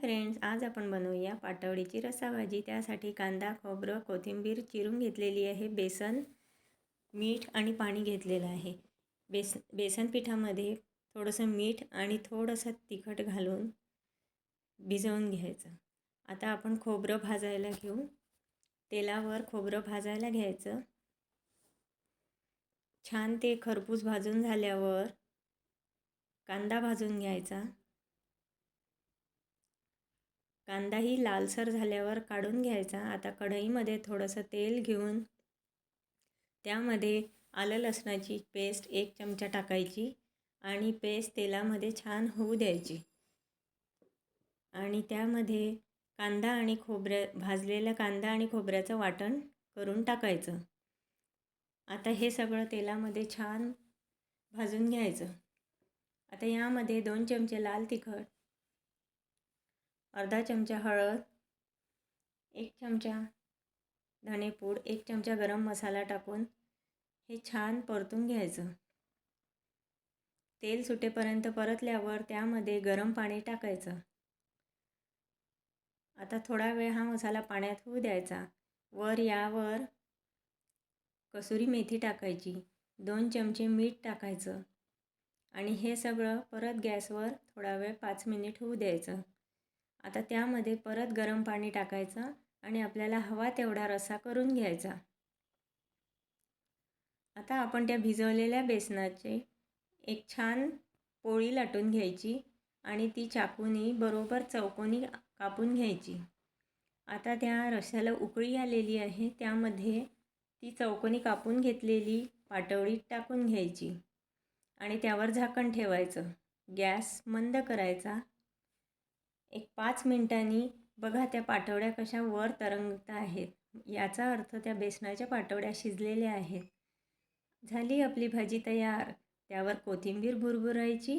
Friends, आज आपण बनवूया पाटवडीची रस्साभाजी। त्यासाठी कांदा, खोबरं, कोथिंबीर चिरून घेतलेली आहे। बेसन, मीठ आणि पाणी घेतलेलं आहे। बेसन पिठामध्ये थोडंसं मीठ आणि थोडंसं तिखट घालून भिजवून घ्यायचं। आता आपण खोबरं भाजायला घेऊ। तेलावर खोबरं भाजायला घ्यायचं। छान ते खरपूस भाजून झाल्यावर कांदा भाजून घ्यायचा। कांदाही लालसर झाल्यावर काढून घ्यायचा। आता कढईमध्ये थोडंसं तेल घेऊन त्यामध्ये आलं लसणाची पेस्ट 1 चमचा टाकायची आणि पेस्ट तेलामध्ये छान होऊ द्यायची। आणि त्यामध्ये भाजलेला कांदा आणि खोबऱ्याचं वाटण करून टाकायचं। आता हे सगळं तेलामध्ये छान भाजून घ्यायचं। आता यामध्ये 2 चमचे लाल तिखट, अर्धा चमचा हळद, 1 चमचा धणेपूड, 1 चमचा गरम मसाला टाकून हे छान परतून घ्यायचं। तेल सुटेपर्यंत परतल्यावर त्यामध्ये गरम पाणी टाकायचं। आता थोडा वेळ हा मसाला पाण्यात होऊ द्यायचा। यावर कसुरी मेथी टाकायची, 2 चमचे मीठ टाकायचं आणि हे सगळं परत गॅसवर थोडा वेळ 5 मिनिट होऊ द्यायचं। आता त्यामध्ये परत गरम पाणी टाकायचं आणि आपल्याला हवा तेवढा रस्सा करून घ्यायचा। आता आपण त्या भिजवलेल्या बेसनाचे एक छान पोळी लाटून घ्यायची आणि ती चाकूनी बरोबर चौकोनी कापून घ्यायची। आता त्या रस्स्याला उकळी आलेली आहे, त्यामध्ये ती चौकोनी कापून घेतलेली पाटवडी टाकून घ्यायची आणि त्यावर झाकण ठेवायचं। गॅस मंद करायचा। एक 5 मिनिटांनी बघा त्या पाटवड्या कशा वर तरंगत आहेत, याचा अर्थ त्या बेसनाच्या पाटवड्या शिजलेल्या आहेत। झाली आपली भाजी तयार। त्यावर कोथिंबीर भुरभुरायची